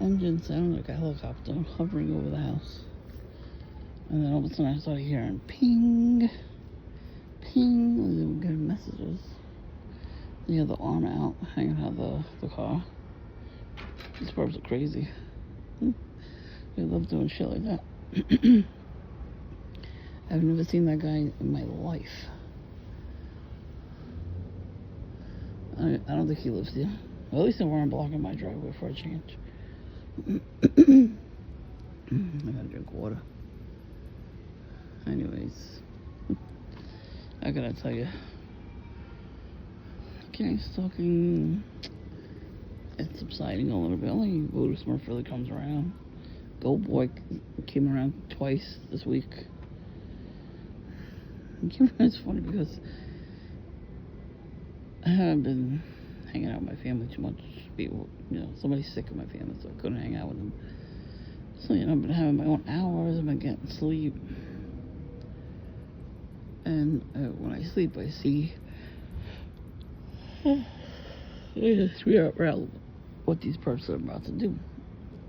engine sounded like a helicopter hovering over the house. And then all of a sudden I started hearing ping, ping, and they were getting messages. They had the arm out, hanging out of the car. These birds are crazy. They love doing shit like that. I've never seen that guy in my life. I don't think he lives here. Well, at least they weren't blocking my driveway for a change. I gotta drink water. Anyways, I gotta tell you, gang stalking, it's subsiding a little bit. Only Voodoo Smurf really comes around. Go Boy came around twice this week. It's funny because I haven't been hanging out with my family too much. Somebody's sick in my family, so I couldn't hang out with them. So, I've been having my own hours. I've been getting sleep. And when I sleep, I see what these perps are about to do.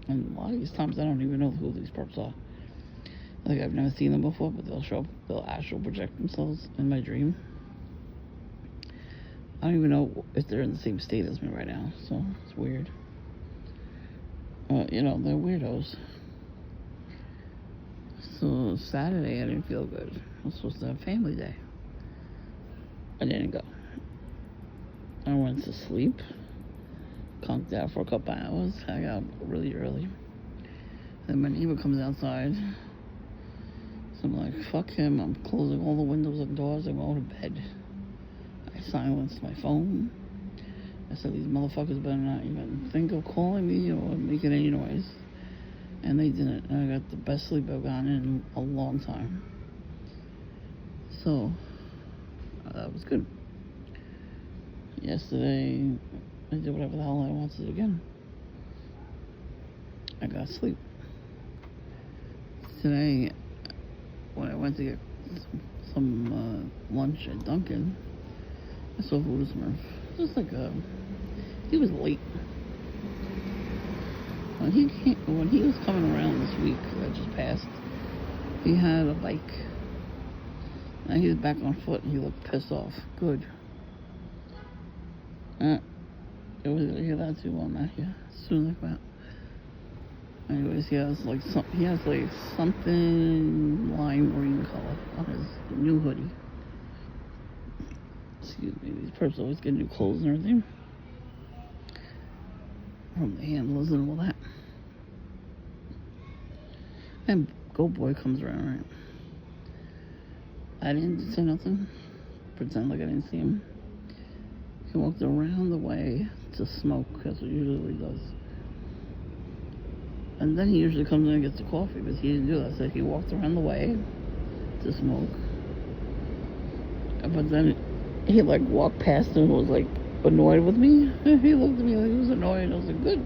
And a lot of these times, I don't even know who these perps are. Like, I've never seen them before, but they'll show up, they'll astral project themselves in my dream. I don't even know if they're in the same state as me right now, so it's weird. They're weirdos. So Saturday, I didn't feel good. I was supposed to have family day. I didn't go. I went to sleep, conked out for a couple hours. I got up really early. Then my neighbor comes outside. So I'm like, fuck him. I'm closing all the windows and doors. I'm going to bed. I silenced my phone. I said, these motherfuckers better not even think of calling me or making any noise. And they didn't. And I got the best sleep I've gotten in a long time. So, that was good. Yesterday, I did whatever the hell I wanted to do again. I got sleep. Today, when I went to get some lunch at Dunkin', I saw Voodoo Smurf. Just like he was late. When he was coming around this week that just passed, he had a bike. Now he's back on foot and he looked pissed off. Good. It was gonna hear that too while I'm not here. Soon like that. Anyways, he has something lime green color on his new hoodie. Excuse me, these perps always get new clothes and everything from the handlers and all that. And Go Boy comes around, right? I didn't say nothing. Pretend like I didn't see him. He walked around the way to smoke. That's what usually he does. And then he usually comes in and gets the coffee, but he didn't do that. So he walked around the way to smoke. But then he walked past and was annoyed with me. He looked at me like he was annoyed. I was like, good.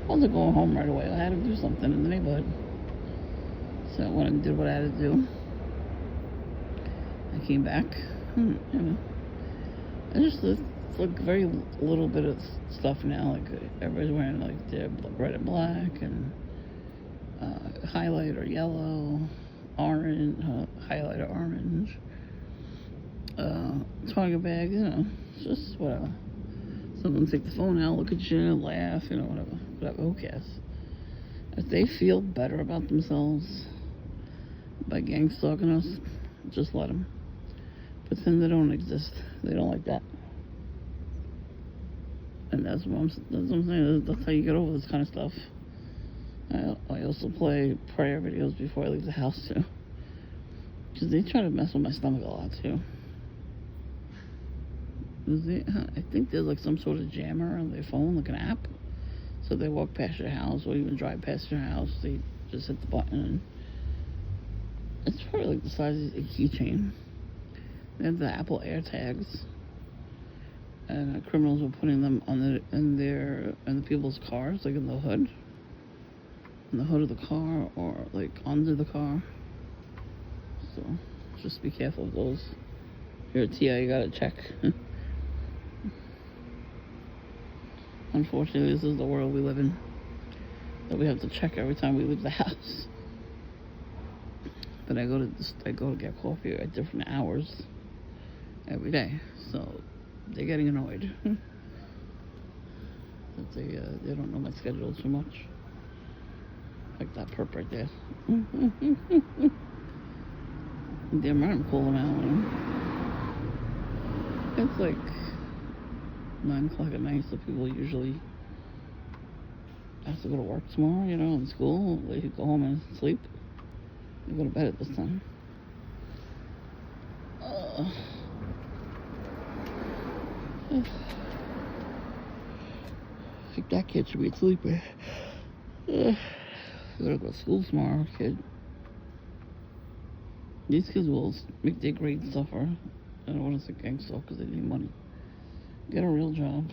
I wasn't going home right away. I had to do something in the neighborhood. So I went and did what I had to do. I came back. It's very little bit of stuff now. Everybody's wearing their red and black and highlighter yellow, orange, highlighter orange. Target bag, it's just whatever. Someone take the phone out, look at you, laugh, whatever. Who cares? If they feel better about themselves by gang stalking us, just let them. Pretend they don't exist. They don't like that. And that's what I'm saying. That's how you get over this kind of stuff. I also play prayer videos before I leave the house too, because they try to mess with my stomach a lot too. I think there's some sort of jammer on their phone, like an app. So they walk past your house or even drive past your house. They just hit the button and it's probably the size of a keychain. They have the Apple AirTags, and criminals were putting them in the people's cars, in the hood of the car or under the car. So just be careful of those. If you're a TI, you gotta check. Unfortunately, this is the world we live in. that we have to check every time we leave the house. But I go to get coffee at different hours every day, so they're getting annoyed that they don't know my schedule too much. Like that perp right there. Damn right, I'm calling out. It's like 9 o'clock at night, so people usually have to go to work tomorrow, in school. They go home and sleep. They go to bed at this time. I think that kid should be sleeping. You gotta go to school tomorrow, kid. These kids will make their grades suffer. I don't want to say gang stuff because they need money. Get a real job.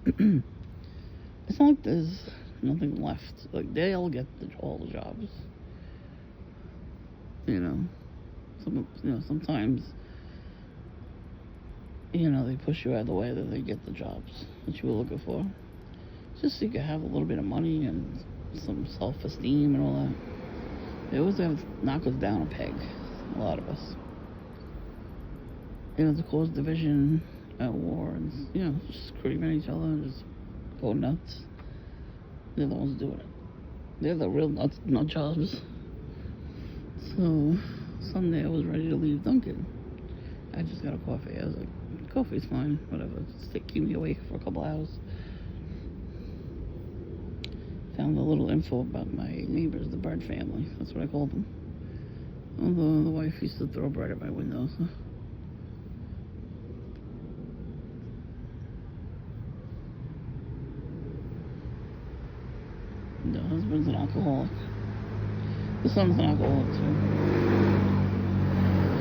It's not like there's nothing left. Like, they all get all the jobs. Sometimes, they push you out of the way that they get the jobs that you were looking for. Just so you can have a little bit of money and some self-esteem and all that. They always have to knock us down a peg, a lot of us. To cause division at war and, just screaming at each other and just go nuts. They're the ones doing it. They're the real nut jobs. So, Sunday I was ready to leave Dunkin'. I just got a coffee. I was like, coffee's fine, whatever. Just keep me awake for a couple hours. Found a little info about my neighbors, the Bird family. That's what I called them. Although the wife used to throw bread at my window, so. The husband's an alcoholic. The son's an alcoholic too.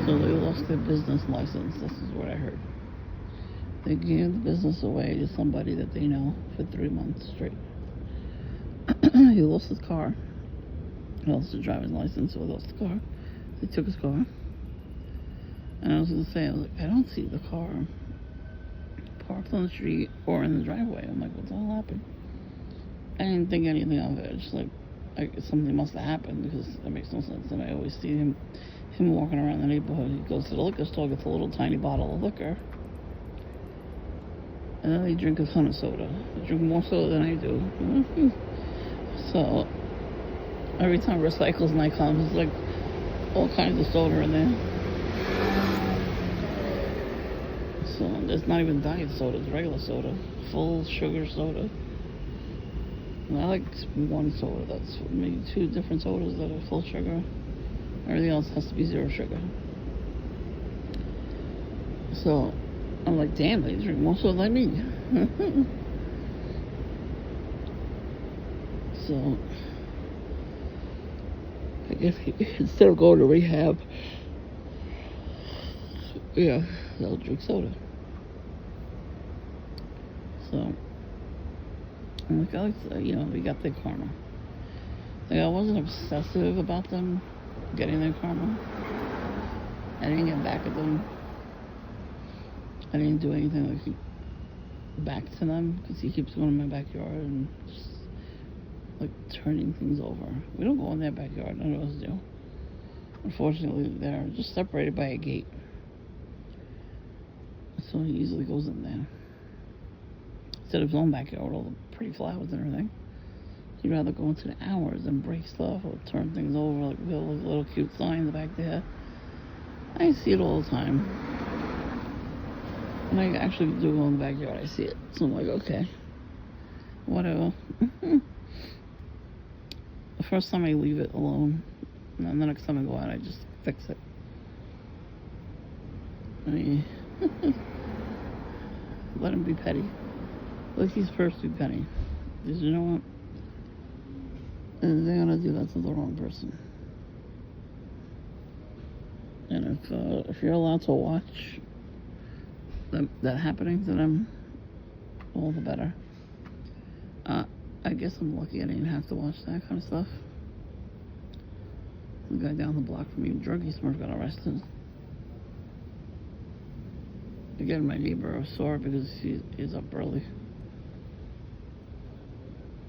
So they lost their business license. This is what I heard. They gave the business away to somebody that they know for 3 months straight. He lost his car. He lost his driver's license, so he lost the car. They took his car. And I was going to say, I don't see the car parked on the street or in the driveway. I'm like, what the hell happened? I didn't think anything of it. Just like something must have happened because that makes no sense. And I always see him walking around the neighborhood. He goes to the liquor store, gets a little tiny bottle of liquor. And then they drink a ton of soda. They drink more soda than I do. So, every time Recycles Night comes, it's like all kinds of soda in there. So, there's not even diet soda, it's regular soda. Full sugar soda. And I like one soda, that's maybe 2 different sodas that are full sugar. Everything else has to be 0 sugar. So, I'm like, damn, they drink more soda than me. So, I guess instead of going to rehab, they'll drink soda. So, I'm like, we got their karma. Like, I wasn't obsessive about them getting their karma. I didn't get back at them. I didn't do anything like back to them because he keeps going in my backyard and just like turning things over. We don't go in their backyard, none of us do. Unfortunately, they're just separated by a gate. So he easily goes in there. Instead of his own backyard with all the pretty flowers and everything. He'd rather go into the hours and break stuff or turn things over, like little cute signs back there. I see it all the time. When I actually do go in the backyard, I see it. So I'm like, okay, whatever. The first time I leave it alone, and then the next time I go out, I just fix it. I mean, let him be petty. Let these first be petty. Because you know what? They're gonna do that to the wrong person. And if you're allowed to watch that happening to them, all the better. I guess I'm lucky I didn't have to watch that kind of stuff. The guy down the block from me, druggie smurf, got arrested. Again, my neighbor saw her because he's up early.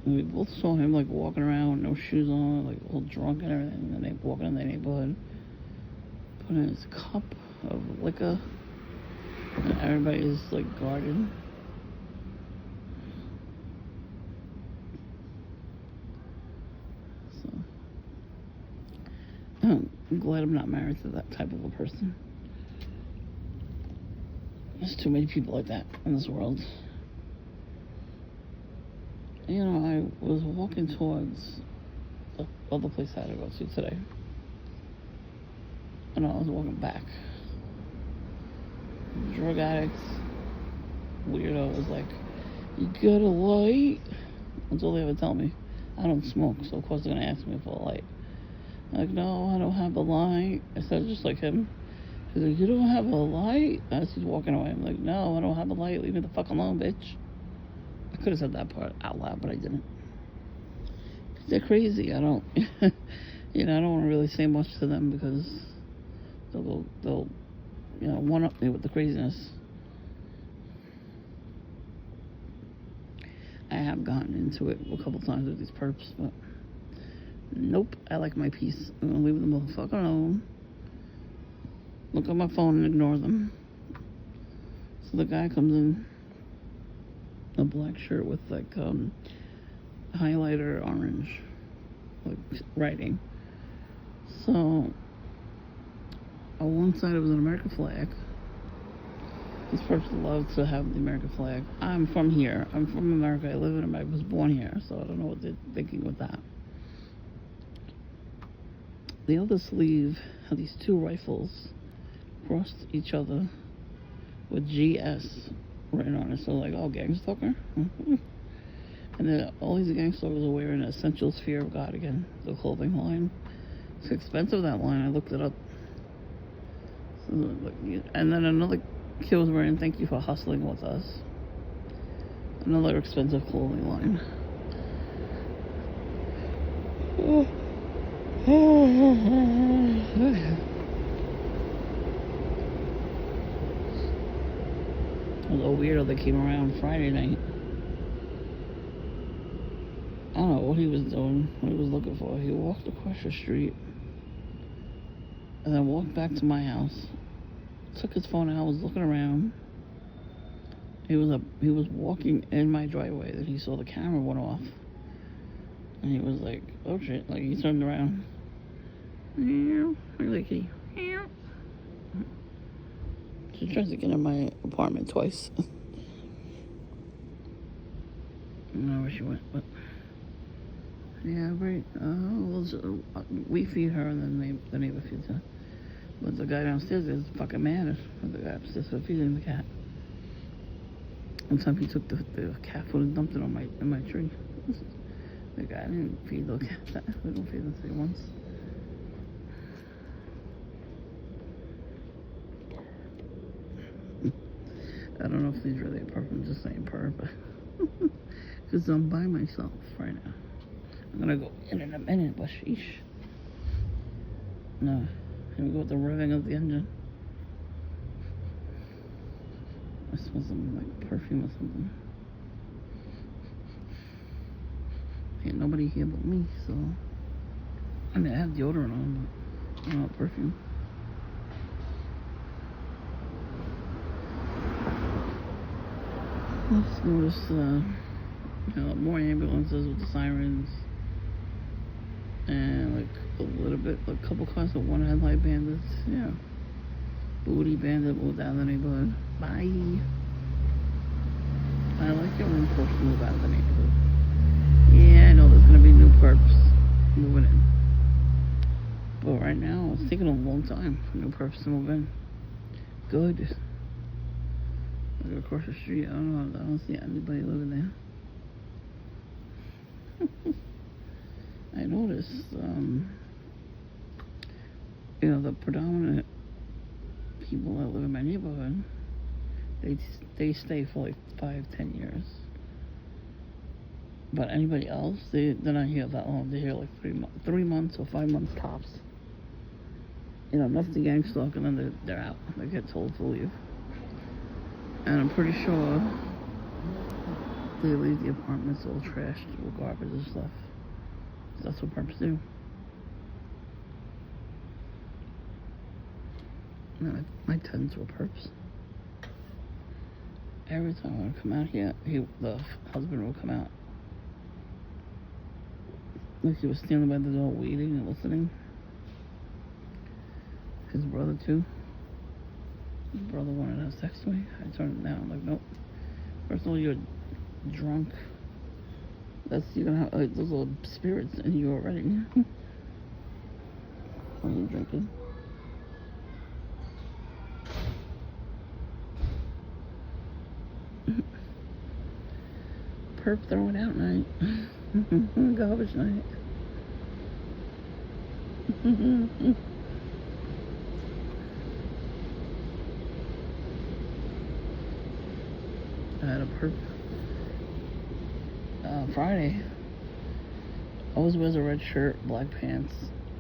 And we both saw him like walking around with no shoes on, like all drunk and everything, and they walking in the neighborhood, putting his cup of liquor, and everybody's like guarded. So I'm glad I'm not married to that type of a person. There's too many people like that in this world. You know, I was walking towards the other place I had to go to today. And I was walking back. Drug addicts, weirdo was like, "You got a light?" That's all they ever tell me. I don't smoke, so of course they're gonna ask me for a light. I'm like, "No, I don't have a light." I said just like him. He's like, "You don't have a light?" As he's walking away, I'm like, "No, I don't have a light. Leave me the fuck alone, bitch." I could have said that part out loud, but I didn't. They're crazy. I don't, I don't want to really say much to them because they'll one up me with the craziness. I have gotten into it a couple times with these perps, but nope. I like my peace. I'm gonna leave them motherfucker alone. Look at my phone and ignore them. So the guy comes in, a black shirt with like highlighter orange, like writing. So on one side it was an American flag. This person loves to have the American flag. I'm from here. I'm from America. I live in America. I was born here, so I don't know what they're thinking with that. The other sleeve had these two rifles crossed each other with GS written on it. So like, oh, gangstalker. And then all these gangstalkers are wearing Essentials Fear of God again, the clothing line. It's expensive, that line. I looked it up. So, and then another kid was wearing Thank You for Hustling With Us. Another expensive clothing line. A little weirdo that came around Friday night. I don't know what he was doing, what he was looking for. He walked across the street and then walked back to my house. Took his phone out, was looking around. He was walking in my driveway, then he saw the camera went off. And he was like, oh shit, like he turned around. Like he she tries to get in my apartment twice. I don't know where she went, but yeah, right. We feed her, and then the neighbor feeds her. But the guy downstairs is fucking mad at the guy upstairs for feeding the cat. One time he took the cat food and dumped it on my tree. The guy didn't feed the cat. We don't feed them three once. I don't know if he's really a perp. I'm just saying perp, because I'm by myself right now. I'm gonna go in a minute, but sheesh. No, here we go with the revving of the engine. I smell some like perfume or something. Ain't nobody here but me, so I mean I have deodorant on, but I don't have perfume. Let's notice more ambulances with the sirens, and like a little bit, a couple cars with one headlight bandits. Yeah, booty bandit moved out of the neighborhood. Bye. I like it when folks move out of the neighborhood. Yeah, I know there's gonna be new perps moving in, but right now it's taking a long time for new perps to move in. Good. Like across the street, I don't see anybody living there. I noticed, the predominant people that live in my neighborhood, they stay for like 5-10 years. But anybody else, they're not here that long. They're here like 3 months or 5 months tops. Enough to gang stalk, and then they're out. They get told to leave. And I'm pretty sure They leave the apartments all trashed with garbage and stuff. That's what perps do. My tenants were perps. Every time I would come out here, the husband would come out. Like he was standing by the door waiting and listening. His brother too. His brother wanted to have sex with me. I turned it down. Like, nope. First of all, you're drunk. You're gonna have those little spirits in you already. When you're drinking. Perp throwing out night. Garbage night. I had a perp Friday. Always wears a red shirt, black pants,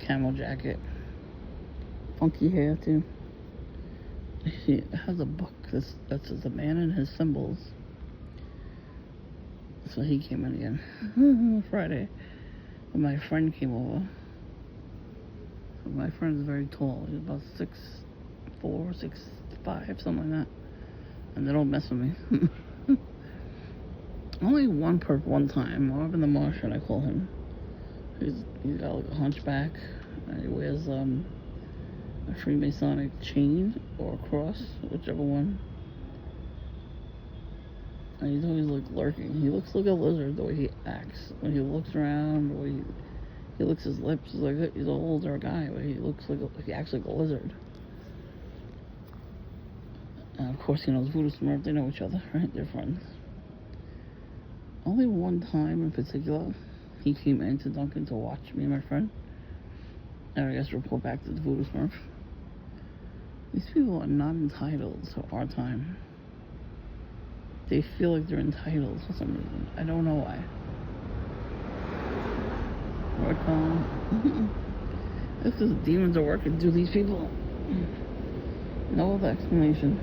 camel jacket, funky hair too. He has a book that says "A Man and His Symbols." So he came in again Friday. And my friend came over. My friend's very tall. He's about 6'4", 6'5", something like that. And they don't mess with me. Only one perp one time. Marvin the Martian, I call him. He's got like a hunchback. And he wears a Freemasonic chain or a cross, whichever one. And he's always like lurking. He looks like a lizard the way he acts. When he looks around, the way he licks his lips. He's an older guy, but he acts like a lizard. And of course he knows Voodoo Smurf. They know each other, right? They're friends. Only one time in particular, he came into Dunkin' to watch me and my friend. And I guess report back to the Voodoo Smurf. These people are not entitled to our time. They feel like they're entitled for some reason. I don't know why. Work on. This is demons are working through these people. No other explanation.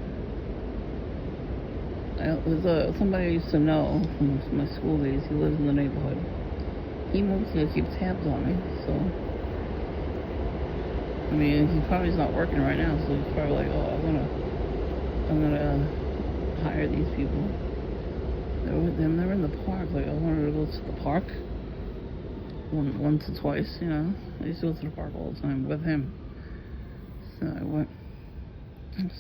There's somebody I used to know from my school days. He lives in the neighborhood. He moves here to keep tabs on me, so. I mean, he probably is not working right now, so he's probably like, oh, I'm gonna hire these people. They're in the park. Like, I wanted to go to the park once or twice, you know. I used to go to the park all the time with him. So I went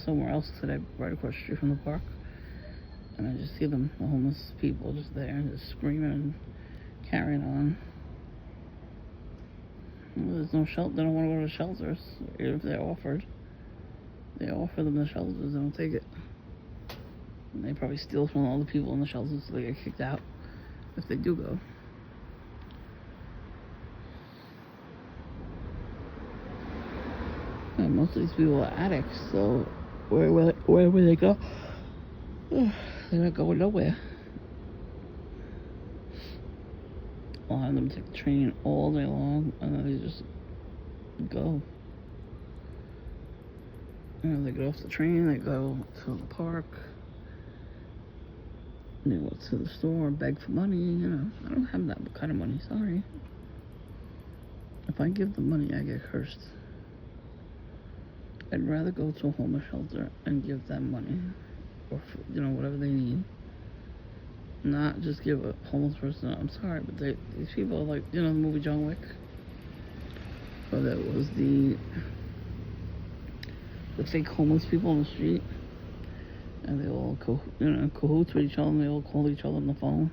somewhere else today, right across the street from the park. And I just see them, the homeless people just there, just screaming and carrying on. Well, there's no shelter. They don't want to go to shelters, even if they're offered. They offer them the shelters, they don't take it. And they probably steal from all the people in the shelters so they get kicked out if they do go. And most of these people are addicts, so where will they go? They're not going nowhere. A lot of them take the train all day long and then they just go. You know, they get off the train, they go to the park, they go to the store, beg for money, you know. I don't have that kind of money, sorry. If I give the money, I get cursed. I'd rather go to a homeless shelter and give them money. Or, you know, whatever they need. Not just give a homeless person, I'm sorry, but these people are like, you know, the movie John Wick? Or that was the fake homeless people on the street. And they all, cahoots with each other, and they all call each other on the phone.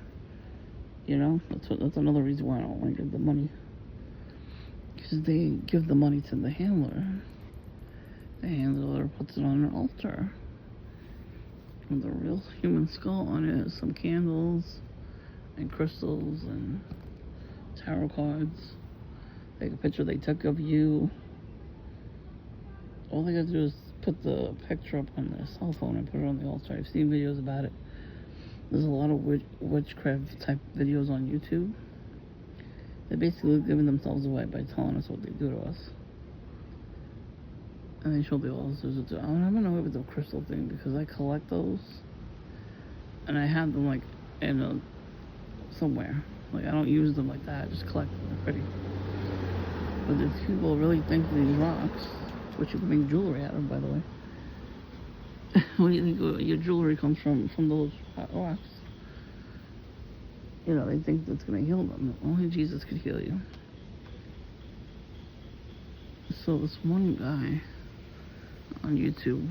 You know, that's another reason why I don't want to give the money. Because they give the money to the handler. The handler puts it on an altar. With a real human skull on it, some candles and crystals and tarot cards. Take a picture they took of you. All they gotta do is put the picture up on their cell phone and put it on the altar. I've seen videos about it. There's a lot of witchcraft type videos on YouTube. They're basically giving themselves away by telling us what they do to us. And they show the altars. I'm gonna with the crystal thing because I collect those. And I have them like in somewhere. Like, I don't use them like that. I just collect them. They're pretty. But if people really think these rocks, which you can make jewelry out of, by the way. What do you think your jewelry comes from those rocks? You know, they think that's going to heal them. Only Jesus could heal you. So this one guy on YouTube,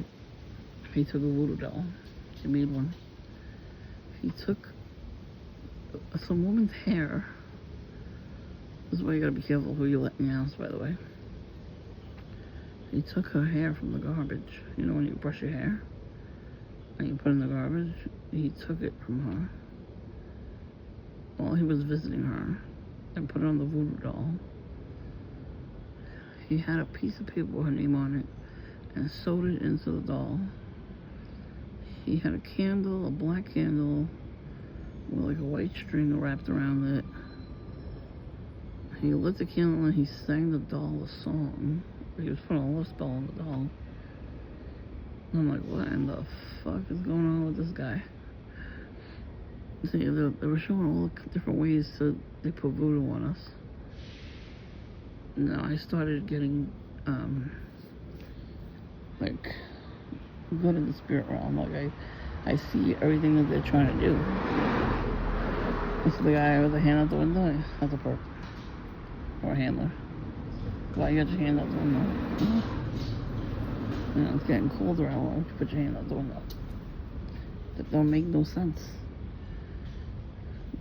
he took a voodoo doll. He made one. He took some woman's hair. This is why you gotta be careful who you let in your house, by the way. He took her hair from the garbage. You know when you brush your hair and you put it in the garbage? He took it from her while he was visiting her and put it on the voodoo doll. He had a piece of paper with her name on it and sewed it into the doll. He had a candle, a black candle, with like a white string wrapped around it. He lit the candle and he sang the doll a song. He was putting a love spell on the doll. And I'm like, what in the fuck is going on with this guy? See, they were showing all the different ways they put voodoo on us. Now I started getting, like, good in the spirit realm. Like, I see everything that they're trying to do. This is the guy with the hand out the window. That's a perp. Or a handler. Why you got your hand out the window? You know, it's getting colder out. Why don't you put your hand out the window? That don't make no sense.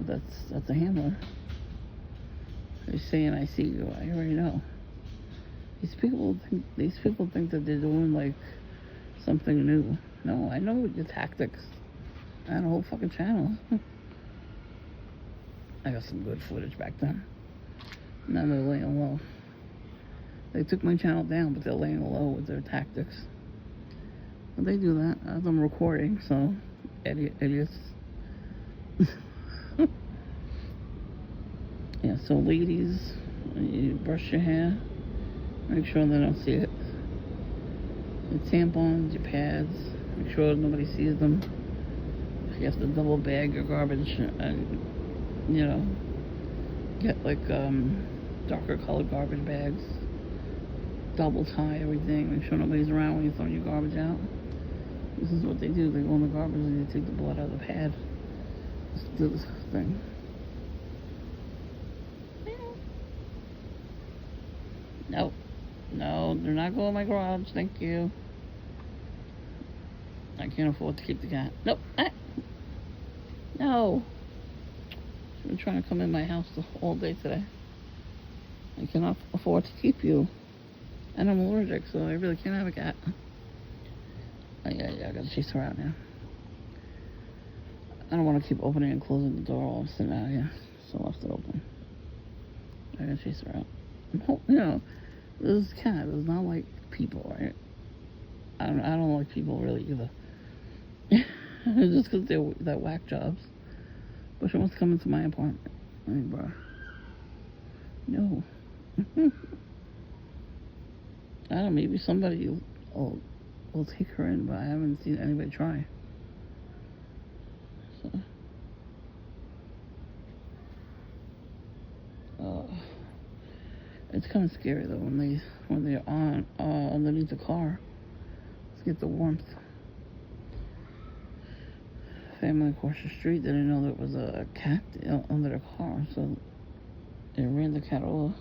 But that's a handler. They're saying I see you. I already know. These people think that they're doing like something new. No, I know your tactics. I had a whole fucking channel. I got some good footage back then. Now they're laying low. They took my channel down, but they're laying low with their tactics. But they do that as I'm recording, so idiots. Yeah, so ladies, you brush your hair, make sure they don't see it. Your tampons, your pads, make sure nobody sees them. You have to double bag your garbage and, you know, get like darker colored garbage bags. Double tie everything, make sure nobody's around when you throw your garbage out. This is what they do. They go in the garbage and they take the blood out of the pad. Just do this thing. Nope. No, do not go in my garage. Thank you. I can't afford to keep the cat. Nope. No. She's been trying to come in my house all day today. I cannot afford to keep you. And I'm allergic, so I really can't have a cat. Oh, yeah, I gotta chase her out now. I don't want to keep opening and closing the door while I'm sitting out here, so I left it open. I gotta chase her out. You know, this cat is not like people, right? I don't like people really either. Just because they're whack jobs. But she wants to come into my apartment. I mean, bro. No. I don't know, maybe somebody will take her in, but I haven't seen anybody try. So, it's kind of scary though when they're on underneath the car. Let's get the warmth. Family across the street didn't know there was a cat under the car, so they ran the cat over.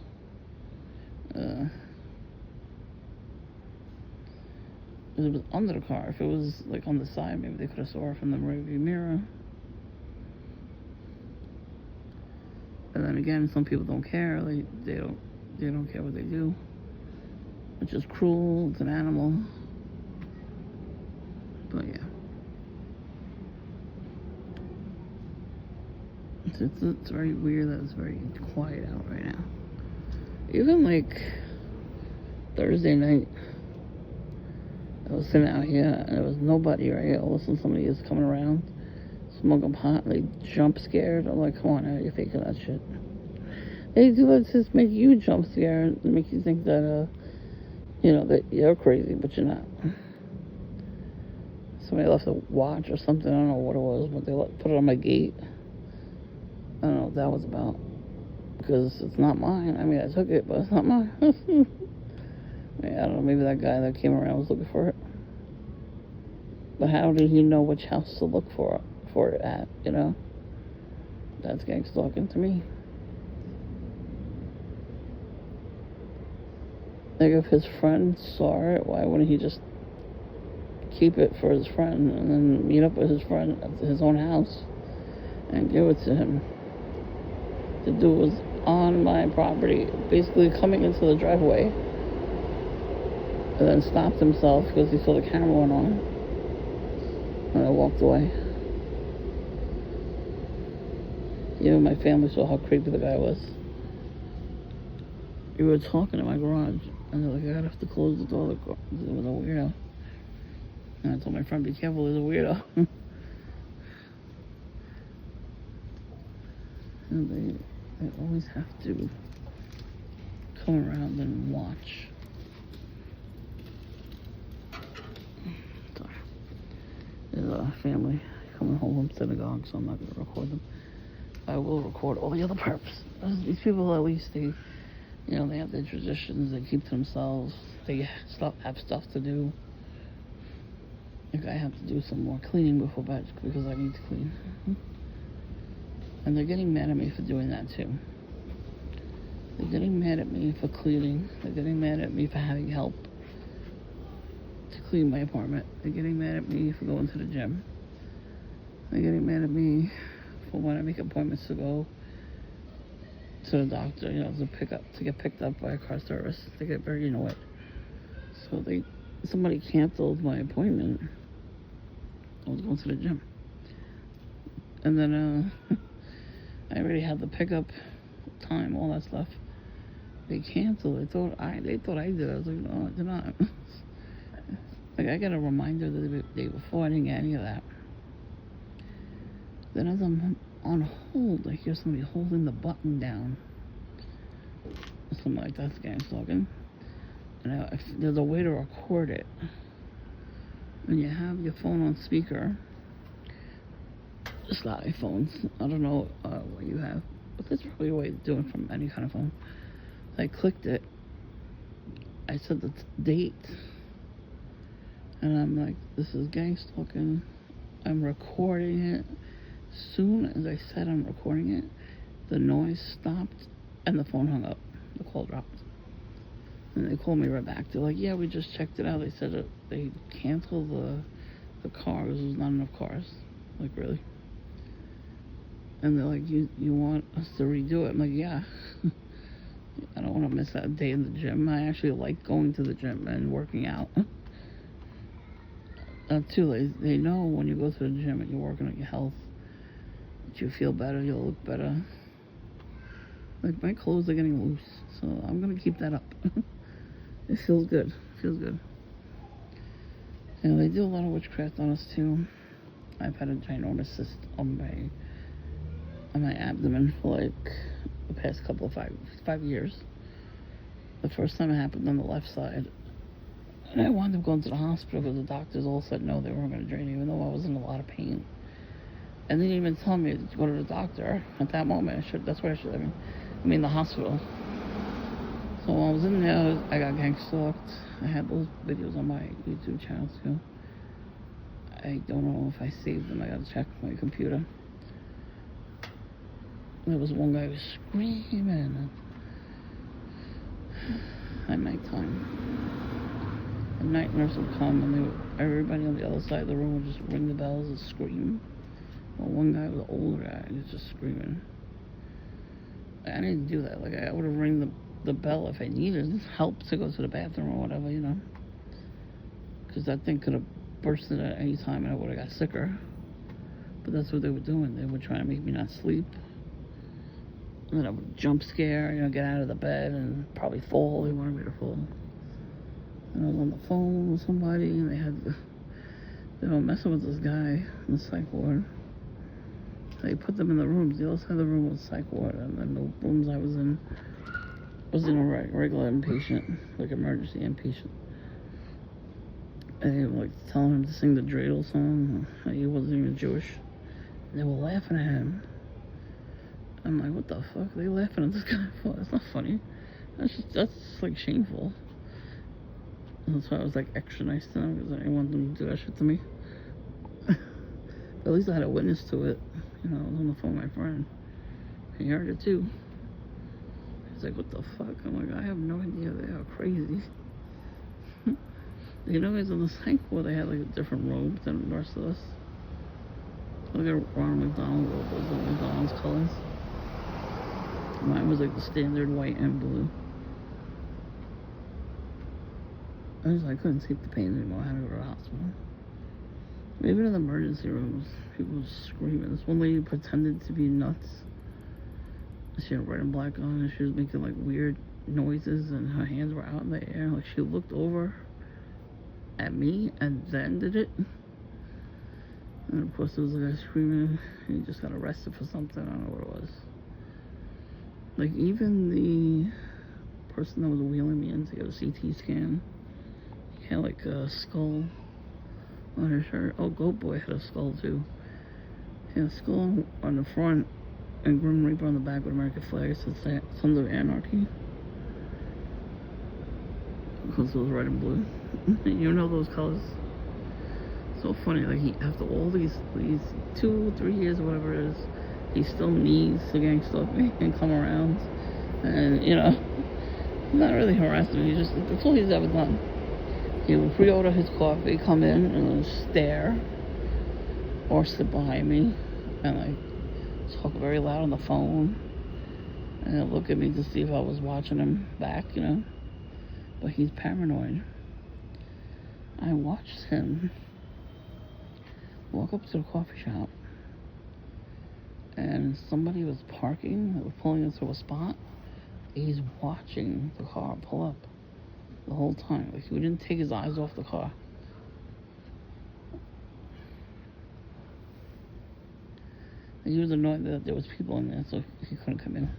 It was under the car. If it was like on the side, maybe they could have saw her from the rearview mirror. And then again, some people don't care. They don't care what they do, which is cruel. It's an animal. But yeah, it's very weird that it's very quiet out right now. Even like Thursday night, I was sitting out here and there was nobody right here. All of a sudden somebody is coming around, smoking pot, like jump scared. I'm like, come on now, you're faking that shit. They do that to just make you jump scared and make you think that, you know, that you're crazy, but you're not. Somebody left a watch or something, I don't know what it was, but they put it on my gate. I don't know what that was about. Because it's not mine. I mean, I took it, but it's not mine. I don't know. Maybe that guy that came around was looking for it. But how did he know which house to look for it at, you know? That's gang stalking to me. Like, if his friend saw it, why wouldn't he just keep it for his friend and then meet up with his friend at his own house and give it to him? The dude was on my property, basically coming into the driveway, and then stopped himself because he saw the camera went on, and I walked away. Even my family saw how creepy the guy was. We were talking in my garage, and they're like, I gotta have to close the door. It was a weirdo. And I told my friend, be careful, there's a weirdo. And they always have to come around and watch. Sorry. There's a family coming home from synagogue, so I'm not going to record them. I will record all the other perps. These people, at least, they have their traditions. They keep to themselves. They have stuff to do. Like, I have to do some more cleaning before bed because I need to clean. And they're getting mad at me for doing that too. They're getting mad at me for cleaning. They're getting mad at me for having help to clean my apartment. They're getting mad at me for going to the gym. They're getting mad at me for when I make appointments to go to the doctor, to get picked up by a car service. They get very annoyed. So somebody canceled my appointment. I was going to the gym. And then I already had the pickup time, all that stuff. They canceled. They thought I did. I was like, no, I did not. Like, I got a reminder the day before. I didn't get any of that. Then as I'm on hold, I hear somebody holding the button down. Something like that's gang stalking. And if there's a way to record it, when you have your phone on speaker, just not iPhones. I don't know what you have, but there's probably a way to do it from any kind of phone. I clicked it. I said the date, and I'm like, "This is gang stalking." I'm recording it. As soon as I said I'm recording it, the noise stopped, and the phone hung up. The call dropped. And they called me right back. They're like, "Yeah, we just checked it out. They said that they canceled the cars. There's not enough cars." Like, really? And they're like, you want us to redo it? I'm like, yeah. I don't want to miss that day in the gym. I actually like going to the gym and working out. Too, they know when you go to the gym and you're working on your health, that you feel better, you'll look better. Like, my clothes are getting loose, so I'm going to keep that up. It feels good. And they do a lot of witchcraft on us, too. I've had a ginormous cyst on my abdomen for like the past couple of 5 years. The first time it happened on the left side, and I wound up going to the hospital because the doctors all said no, they weren't going to drain it, even though I was in a lot of pain. And they didn't even tell me to go to the doctor at that moment. That's where I should. I mean the hospital. So when I was in there, I got gang stalked. I had those videos on my YouTube channel too. I don't know if I saved them. I gotta check my computer. There was one guy who was screaming at nighttime. The night nurse would come, and everybody on the other side of the room would just ring the bells and scream. Well, one guy was an older guy, he was just screaming. I didn't do that. Like, I would have ring the bell if I needed help to go to the bathroom or whatever, because that thing could have bursted at any time and I would have got sicker. But that's what they were doing. They were trying to make me not sleep. And then I would jump scare, get out of the bed and probably fall. They wanted me to fall. And I was on the phone with somebody, and they were messing with this guy in the psych ward. They put them in the rooms. The other side of the room was psych ward, and then the rooms I was in a regular inpatient, like emergency inpatient. And they were like telling him to sing the dreidel song. He wasn't even Jewish. And they were laughing at him. I'm like, what the fuck? They laughing at this guy for? That's not funny. That's like shameful. That's why I was like extra nice to them, because I didn't want them to do that shit to me. But at least I had a witness to it. You know, I was on the phone with my friend. He heard it too. He's like, what the fuck? I'm like, I have no idea. They are crazy. You know, guys, on the psych ward, they had like a different robe than the rest of us. Look at Ronald McDonald robe, those are McDonald's colors. Mine was like the standard white and blue. I couldn't take the pain anymore. I had to go to the hospital. Even in the emergency rooms, people were screaming. This one lady pretended to be nuts. She had red and black on, and she was making like weird noises, and her hands were out in the air. Like she looked over at me and then did it. And of course, there was a guy screaming. He just got arrested for something. I don't know what it was. Like even the person that was wheeling me in to get a CT scan, he had like a skull on his shirt. Oh, Goat Boy had a skull too. He had a skull on the front and Grim Reaper on the back with American flag. So it's Sons of Anarchy. Because it was red and blue. You know those colors. So funny, like after all these 2-3 years or whatever it is, he still needs to gang stalk me and come around, and you know, not really harassing me. That's all he's ever done. He would pre-order his coffee, come in and stare, or sit behind me and like talk very loud on the phone, and he'll look at me to see if I was watching him back, you know. But he's paranoid. I watched him walk up to the coffee shop, and somebody was parking, they were pulling into a spot. He's watching the car pull up the whole time. Like, he didn't take his eyes off the car. And he was annoyed that there was people in there, so he couldn't come in.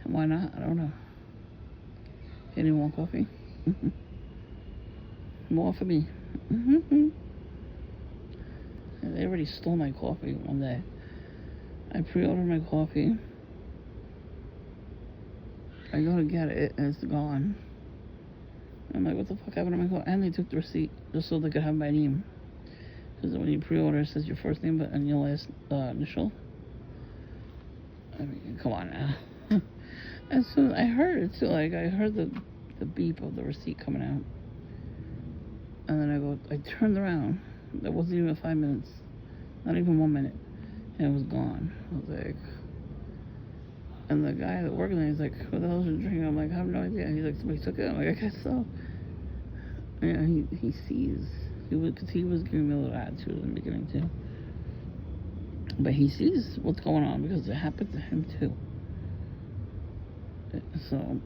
And why not? I don't know. He didn't want coffee. More for me. They already stole my coffee one day. I pre-ordered my coffee. I go to get it, and it's gone. I'm like, what the fuck happened to my coffee? And they took the receipt just so they could have my name. Because when you pre-order, it says your first name and your last initial. I mean, come on now. And so I heard it too. Like, I heard the beep of the receipt coming out. And then I turned around. That wasn't even 5 minutes. Not even 1 minute. And it was gone. I was like... And the guy that worked there, he's like, what the hell is you drinking? I'm like, I have no idea. He's like, somebody took it. I'm like, I guess so. Yeah, he sees. Because he was giving me a little attitude in the beginning, too. But he sees what's going on because it happened to him, too. So,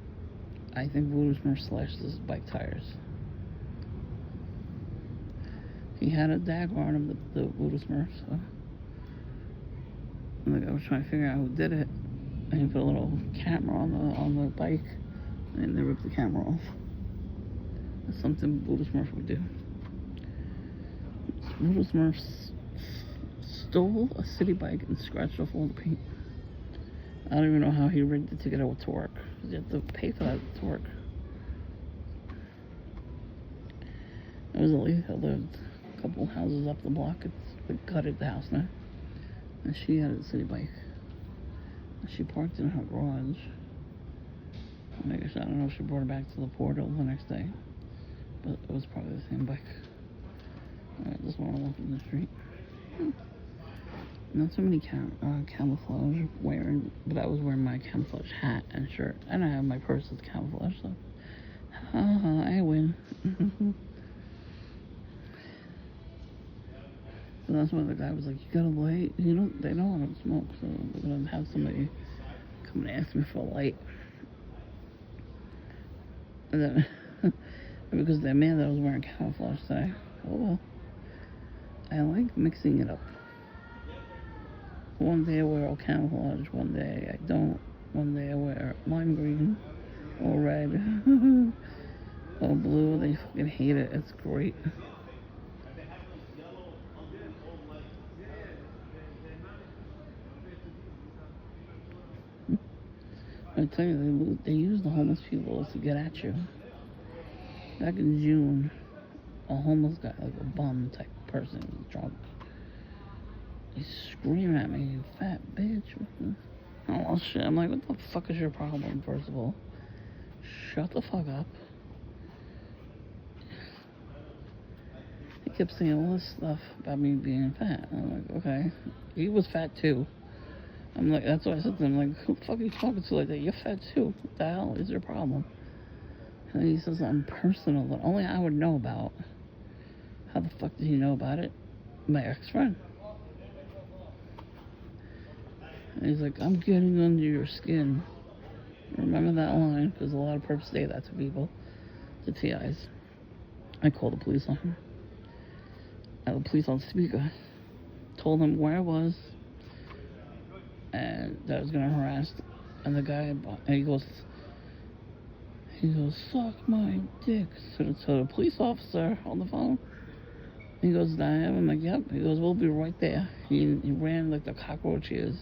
I think Voodoo Smurf slashed his bike tires. He had a dagger on him, the Voodoo Smurf, so... And like, I was trying to figure out who did it. And he put a little camera on the bike, and they ripped the camera off. That's something Voodoo Smurf would do. Voodoo Smurf stole a city bike and scratched off all the paint. I don't even know how he rigged it to get it to work. You have to pay for that to work. There was a lady that lived a couple houses up the block. They gutted the house now. And she had a city bike. She parked in her garage. And I guess, I don't know if she brought it back to the portal the next day. But it was probably the same bike. Alright, just want to walk in the street. Not so many camouflage wearing, but I was wearing my camouflage hat and shirt. And I have my purse that's camouflage, so. I win. So that's why the guy was like, you got a light? They don't want to smoke, so they're going to have somebody come and ask me for a light. And then, because that man that was wearing camouflage today, oh well. I like mixing it up. One day I wear all camouflage, one day I don't. One day I wear lime green or red or blue. They fucking hate it. It's great. I tell you, they use the homeless people to get at you. Back in June, a homeless guy, like a bum type person, drunk, he's screaming at me, "You fat bitch." Oh shit! I'm like, what the fuck is your problem? First of all, shut the fuck up. He kept saying all this stuff about me being fat. I'm like, okay, he was fat too. I'm like, that's what I said to him. Like, who the fuck are you talking to like that? You're fat too. What the hell is your problem? And he says something personal that only I would know about. How the fuck did he know about it? My ex-friend. And he's like, I'm getting under your skin. Remember that line? Because a lot of perps say that to people, to TIs. I called the police on him. I had the police on speaker. Told him where I was and that I was gonna harass. And the guy, and he goes, suck my dick to the police officer on the phone. He goes, I am. I'm like, yep. He goes, we'll be right there. He ran like the cockroach is.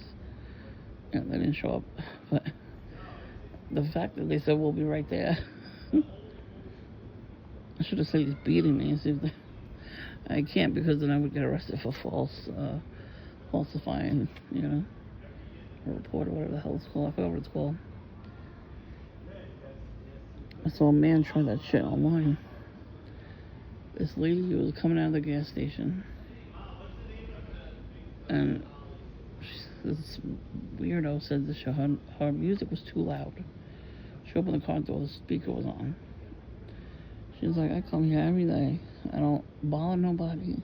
And they didn't show up. But the fact that they said we'll be right there, I should have said he's beating me. I can't, because then I would get arrested for falsifying, a report or whatever the hell it's called. I forgot what it's called. I saw a man try that shit online. This lady was coming out of the gas station, and this weirdo said that her music was too loud. She opened the car door, the speaker was on. She was like, I come here every day. I don't bother nobody.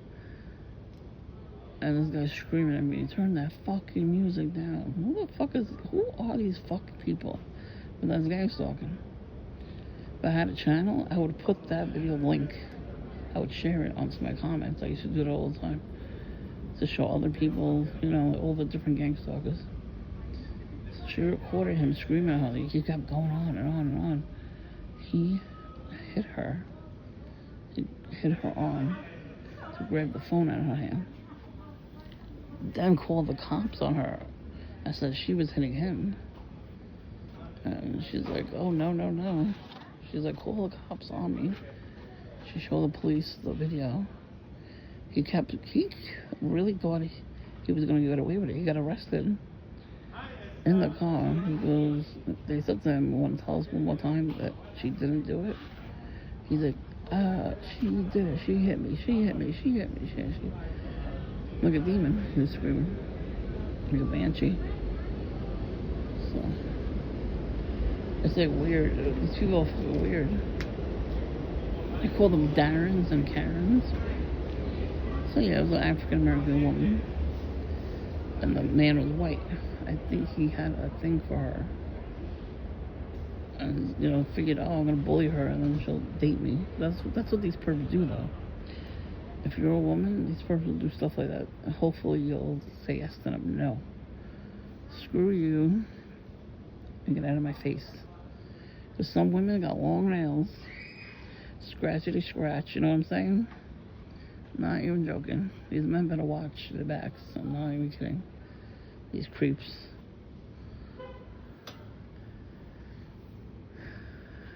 And this guy's screaming at me, turn that fucking music down. Who are these fucking people? But that guy's talking. If I had a channel, I would put that video link. I would share it onto my comments. I used to do it all the time. To show other people, all the different gang stalkers. So she recorded him screaming at her. He kept going on and on and on. He hit her. He hit her arm to grab the phone out of her hand. Then called the cops on her. I said she was hitting him. And she's like, oh, no. She's like, call the cops on me. She showed the police the video. He really thought he was going to get away with it. He got arrested in the car. He goes, they said to him, want to tell us one more time that she didn't do it? He's like, she did it. She hit me. Like a demon. He was screaming. Like a banshee. So, it's like weird. These people are fucking weird. I call them Darrens and Karens. So yeah, it was an African-American woman. And the man was white. I think he had a thing for her. And, figured, I'm going to bully her and then she'll date me. That's what these perps do, though. If you're a woman, these perps will do stuff like that. And hopefully you'll say yes to them. No. Screw you. And get out of my face. Because some women got long nails. Scratchity scratch, you know what I'm saying? Not even joking. These men better watch their backs. I'm not even kidding. These creeps.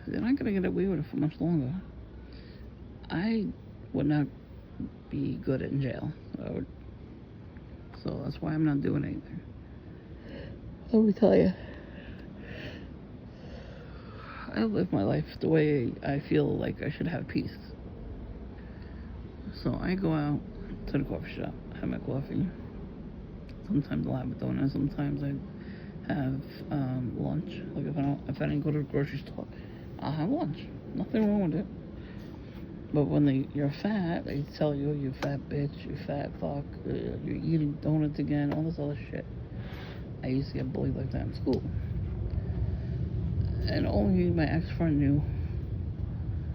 They're not gonna get away with it for much longer. I would not be good in jail. So that's why I'm not doing anything. Let me tell you. I live my life the way I feel like I should have peace. So I go out to the coffee shop, have my coffee. Sometimes I'll have a donut. Sometimes I have lunch. Like if I didn't go to the grocery store, I'll have lunch. Nothing wrong with it. But when you're fat, they tell you, you fat bitch, you fat fuck, you're eating donuts again, all this other shit. I used to get bullied like that in school. And only my ex-friend knew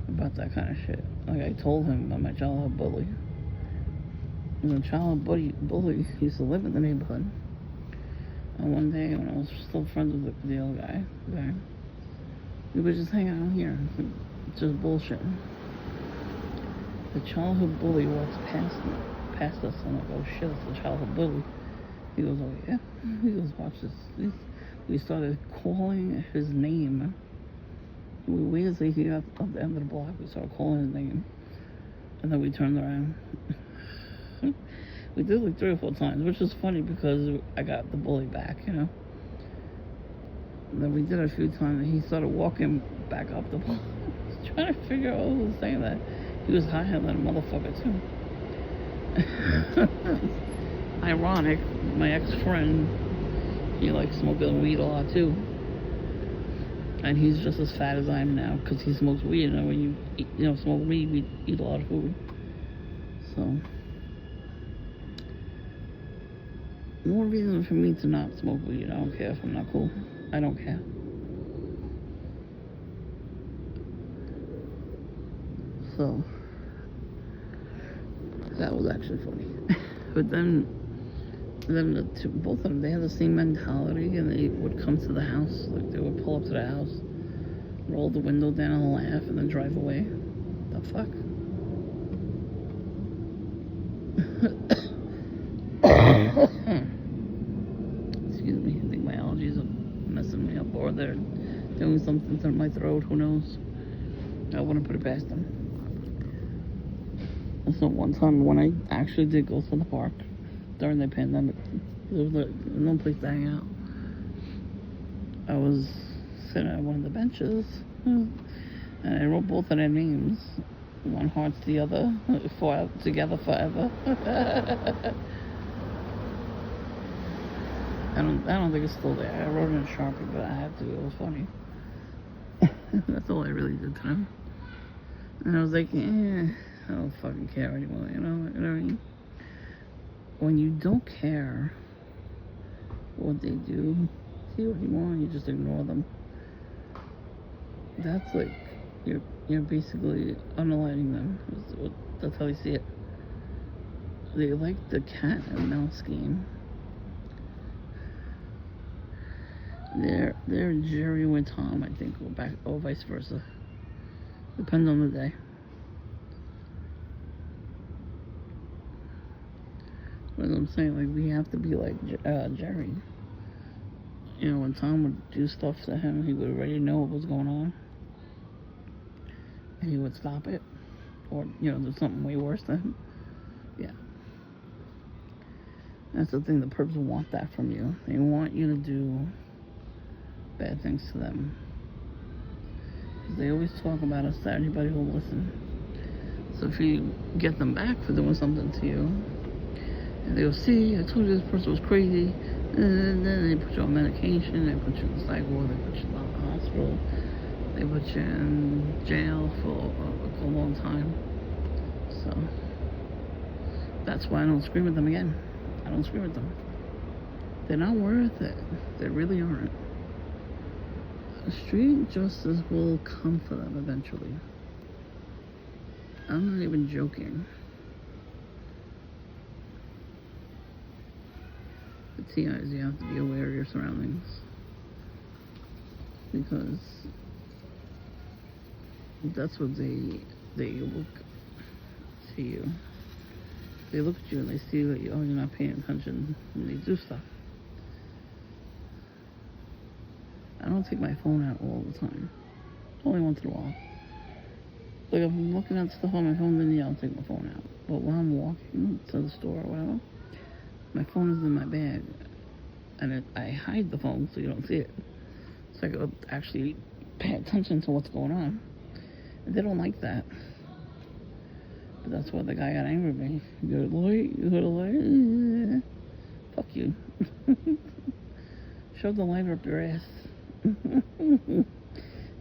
about that kind of shit. Like, I told him about my childhood bully. And the childhood bully used to live in the neighborhood. And one day, when I was still friends with the other guy, we were just hanging out here. Just bullshit. The childhood bully walks past us. I'm like, oh shit, it's the childhood bully. He goes, oh yeah? He goes, watch this. We started calling his name. We waited till he got up the end of the block. We started calling his name. And then we turned around. We did like 3 or 4 times, which was funny because I got the bully back, you know. And then we did it a few times, and he started walking back up the block. Trying to figure out who was saying that. He was higher than a motherfucker, too. Ironic, my ex-friend, he likes smoking weed a lot, too. And he's just as fat as I am now, because he smokes weed. And when you eat, smoke weed, we eat a lot of food. So, more reason for me to not smoke weed. I don't care if I'm not cool. I don't care. So, that was actually funny. But then both of them, they had the same mentality, and they would come to the house. Like, they would pull up to the house, roll the window down and laugh, and then drive away. The fuck? Excuse me, I think my allergies are messing me up, or they're doing something to my throat, who knows? I wouldn't put it past them. So one time when I actually did go to the park during the pandemic, there was no place to hang out. I was sitting at one of the benches, and I wrote both of their names. One heart's the other, together forever. I don't think it's still there. I wrote it in Sharpie, but I had to. It was funny. That's all I really did to them. And I was like, I don't fucking care anymore, you know what I mean? When you don't care what they do to you anymore, you just ignore them. That's like, you're basically unaliving them. That's how I see it. They like the cat and mouse game. They're Jerry with Tom, I think, or vice versa. Depends on the day. But I'm saying, like, we have to be like Jerry. You know, when Tom would do stuff to him, he would already know what was going on, and he would stop it, or do something way worse to him. Yeah. That's the thing. The perps want that from you. They want you to do bad things to them. They always talk about us to anybody who will listen. So if you get them back for doing something to you, and they'll see, I told you this person was crazy, and then they put you on medication, they put you in the psych ward, they put you in the hospital, they put you in jail for a long time. So that's why I don't scream at them again. I don't scream at them. They're not worth it. They really aren't. Street justice will come for them eventually. I'm not even joking. The TI is, you have to be aware of your surroundings, because that's what they look to you. They look at you and they see that you're not paying attention, and they do stuff. I don't take my phone out all the time. Only once in a while. Like, if I'm looking at stuff on my phone, then I'll take my phone out. But when I'm walking to the store or whatever, my phone is in my bag. And I hide the phone so you don't see it. So I could actually pay attention to what's going on. And they don't like that. But that's why the guy got angry at me. You heard a light? Fuck you. Shove the lighter up your ass.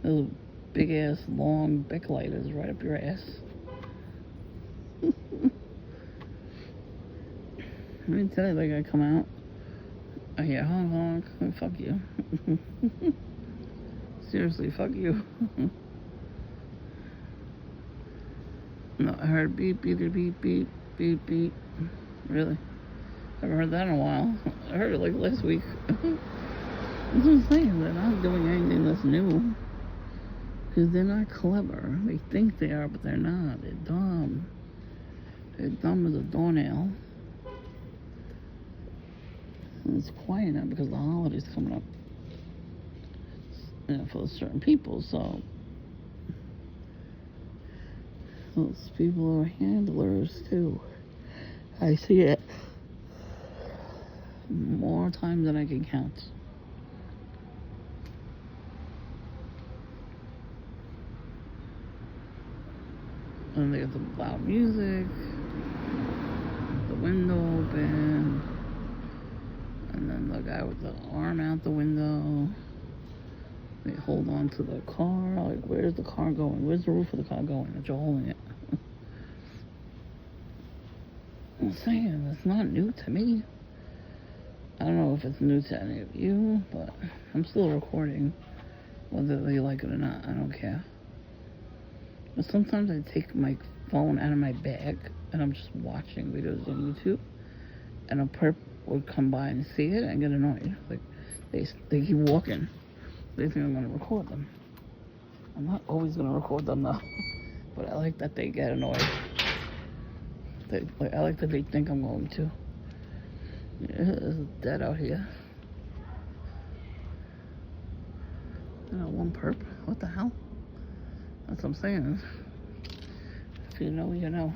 Those big ass long Bic lighters right up your ass. I mean, tell you, like, I come out, I hear honk honk, fuck you. Seriously, fuck you. No, I heard beep beep beep beep beep beep. Really? I haven't heard that in a while. I heard it like last week. That's what I'm saying. They're not doing anything that's new. Because they're not clever. They think they are, but they're not. They're dumb. They're dumb as a doornail. And it's quiet now because the holidays coming up, for certain people. So those people are handlers too. I see it more times than I can count. And they got the loud music, the window open, and then the guy with the arm out the window. They hold on to the car. Like, where's the car going? Where's the roof of the car going? That you're holding it. I'm saying, it's not new to me. I don't know if it's new to any of you, but I'm still recording. Whether they like it or not, I don't care. But sometimes I take my phone out of my bag and I'm just watching videos on YouTube, and a perp would come by and see it and get annoyed. Like, they keep walking. They think I'm gonna record them. I'm not always gonna record them though. But I like that they get annoyed. I like that they think I'm going to. Yeah, it's dead out here. One perp. What the hell? That's what I'm saying. If you know, you know.